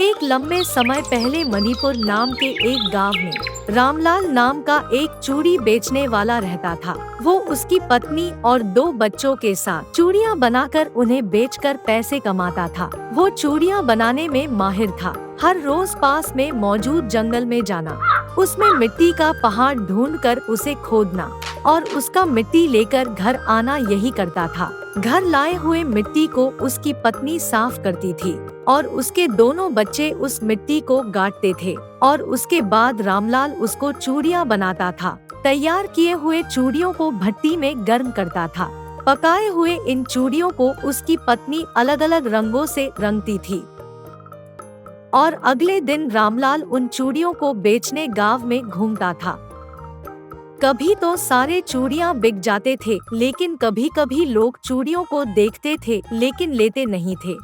एक लंबे समय पहले मणिपुर नाम के एक गांव में रामलाल नाम का एक चूड़ी बेचने वाला रहता था। वो उसकी पत्नी और 2 बच्चों के साथ चूड़ियां बनाकर उन्हें बेचकर पैसे कमाता था। वो चूड़ियां बनाने में माहिर था। हर रोज पास में मौजूद जंगल में जाना, उसमें मिट्टी का पहाड़ ढूंढकर उसे खोदना और उसका मिट्टी लेकर घर आना यही करता था। घर लाए हुए मिट्टी को उसकी पत्नी साफ करती थी और उसके दोनों बच्चे उस मिट्टी को गाड़ते थे और उसके बाद रामलाल उसको चूड़ियां बनाता था। तैयार किए हुए चूड़ियों को भट्टी में गर्म करता था। पकाए हुए इन चूड़ियों को उसकी पत्नी अलग अलग रंगों से रंगती थी और अगले दिन रामलाल उन चूड़ियों को बेचने गांव में घूमता था। कभी तो सारे चूड़ियां बिक जाते थे, लेकिन कभी कभी लोग चूड़ियों को देखते थे लेकिन लेते नहीं थे।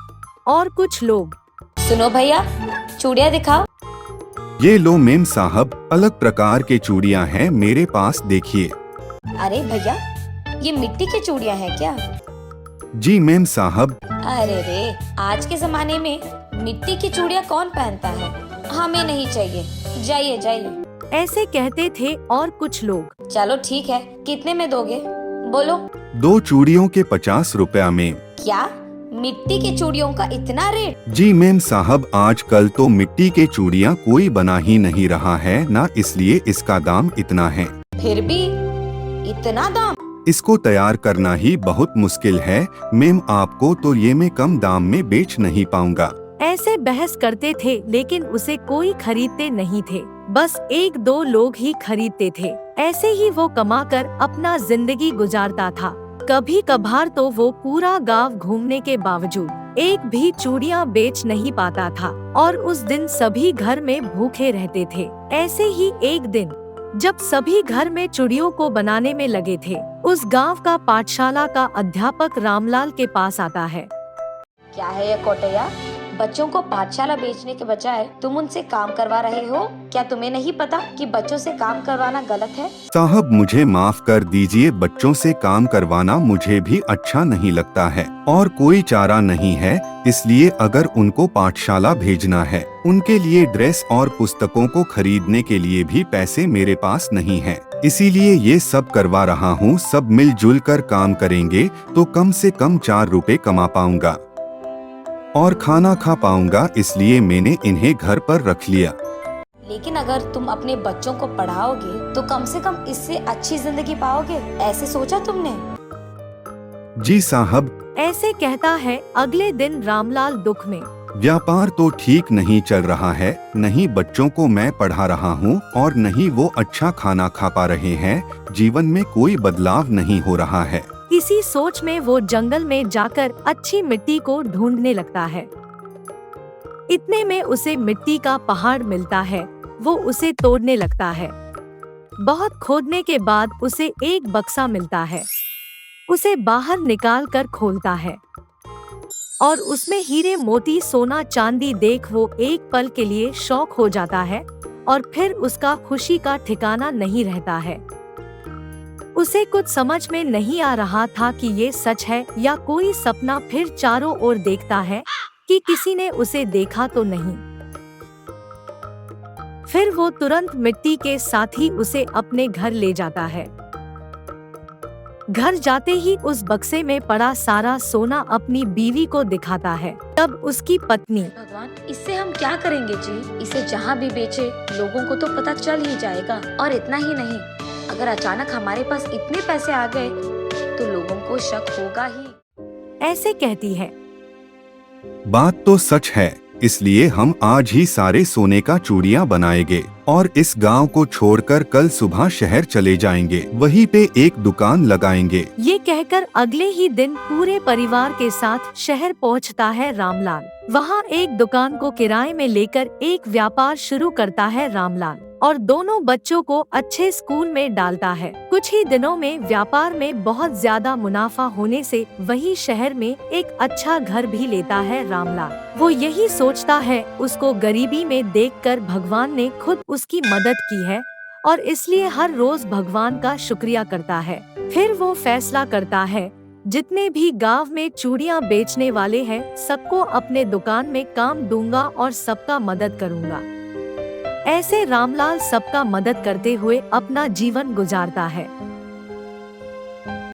और कुछ लोग, सुनो भैया, चूड़ियां दिखाओ। ये लो मेम साहब, अलग प्रकार के चूड़ियां हैं मेरे पास, देखिए। अरे भैया, ये मिट्टी की चूड़ियां हैं क्या? जी मेम साहब। अरे रे, आज के जमाने में मिट्टी की चूड़ियां कौन पहनता है? हमें नहीं चाहिए, जाइए जाइए। ऐसे कहते थे। और कुछ लोग, चलो ठीक है, कितने में दोगे? बोलो। 2 चूड़ियों के 50 रुपया में। क्या मिट्टी की चूड़ियों का इतना रेट? जी मेम साहब, आजकल तो मिट्टी के चूड़ियां कोई बना ही नहीं रहा है ना, इसलिए इसका दाम इतना है। फिर भी इतना दाम? इसको तैयार करना ही बहुत मुश्किल है मेम, आपको तो ये मैं कम दाम में बेच नहीं पाऊंगा। ऐसे बहस करते थे, लेकिन उसे कोई खरीदते नहीं थे। बस 1-2 लोग ही खरीदते थे। ऐसे ही वो कमाकर अपना जिंदगी गुजारता था। कभी कभार तो वो पूरा गांव घूमने के बावजूद एक भी चूड़ियां बेच नहीं पाता था और उस दिन सभी घर में भूखे रहते थे। ऐसे ही एक दिन जब सभी घर में चूड़ियों को बनाने में लगे थे, उस गांव का पाठशाला का अध्यापक रामलाल के पास आता है। क्या है ये कोटैया? बच्चों को पाठशाला बेचने के बजाय तुम उनसे काम करवा रहे हो। क्या तुम्हें नहीं पता कि बच्चों से काम करवाना गलत है? साहब मुझे माफ कर दीजिए, बच्चों से काम करवाना मुझे भी अच्छा नहीं लगता है और कोई चारा नहीं है, इसलिए अगर उनको पाठशाला भेजना है, उनके लिए ड्रेस और पुस्तकों को खरीदने के लिए भी पैसे मेरे पास नहीं है, इसीलिए ये सब करवा रहा हूँ। सब मिलजुल कर काम करेंगे तो कम से कम 4 रुपए कमा पाऊंगा और खाना खा पाऊंगा, इसलिए मैंने इन्हें घर पर रख लिया। लेकिन अगर तुम अपने बच्चों को पढ़ाओगे तो कम से कम इससे अच्छी जिंदगी पाओगे, ऐसे सोचा तुमने? जी साहब। ऐसे कहता है। अगले दिन रामलाल दुख में, व्यापार तो ठीक नहीं चल रहा है, नहीं बच्चों को मैं पढ़ा रहा हूँ और नहीं वो अच्छा खाना खा पा रहे हैं, जीवन में कोई बदलाव नहीं हो रहा है। इसी सोच में वो जंगल में जाकर अच्छी मिट्टी को ढूंढने लगता है। इतने में उसे मिट्टी का पहाड़ मिलता है। वो उसे तोड़ने लगता है। बहुत खोदने के बाद उसे एक बक्सा मिलता है। उसे बाहर निकाल कर खोलता है और उसमें हीरे मोती सोना चांदी देख वो एक पल के लिए शौक हो जाता है और फिर उसका खुशी का ठिकाना नहीं रहता है। उसे कुछ समझ में नहीं आ रहा था कि ये सच है या कोई सपना। फिर चारों ओर देखता है कि किसी ने उसे देखा तो नहीं। फिर वो तुरंत मिट्टी के साथ ही उसे अपने घर ले जाता है। घर जाते ही उस बक्से में पड़ा सारा सोना अपनी बीवी को दिखाता है। तब उसकी पत्नी, भगवान, इससे हम क्या करेंगे जी? इसे जहाँ भी बेचे लोगों को तो पता चल ही जाएगा। और इतना ही नहीं, अगर अचानक हमारे पास इतने पैसे आ गए तो लोगों को शक होगा ही। ऐसे कहती है। बात तो सच है, इसलिए हम आज ही सारे सोने का चूड़ियां बनाएंगे और इस गांव को छोड़कर कल सुबह शहर चले जाएंगे, वहीं पे एक दुकान लगाएंगे। ये कहकर अगले ही दिन पूरे परिवार के साथ शहर पहुंचता है रामलाल। वहाँ एक दुकान को किराए में लेकर एक व्यापार शुरू करता है रामलाल और दोनों बच्चों को अच्छे स्कूल में डालता है। कुछ ही दिनों में व्यापार में बहुत ज्यादा मुनाफा होने से वही शहर में एक अच्छा घर भी लेता है रामलाल। वो यही सोचता है, उसको गरीबी में देखकर भगवान ने खुद उसकी मदद की है और इसलिए हर रोज भगवान का शुक्रिया करता है। फिर वो फैसला करता है जितने भी गांव में चूड़ियां बेचने वाले हैं सबको अपने दुकान में काम दूंगा और सबका मदद करूंगा। ऐसे रामलाल सबका मदद करते हुए अपना जीवन गुजारता है।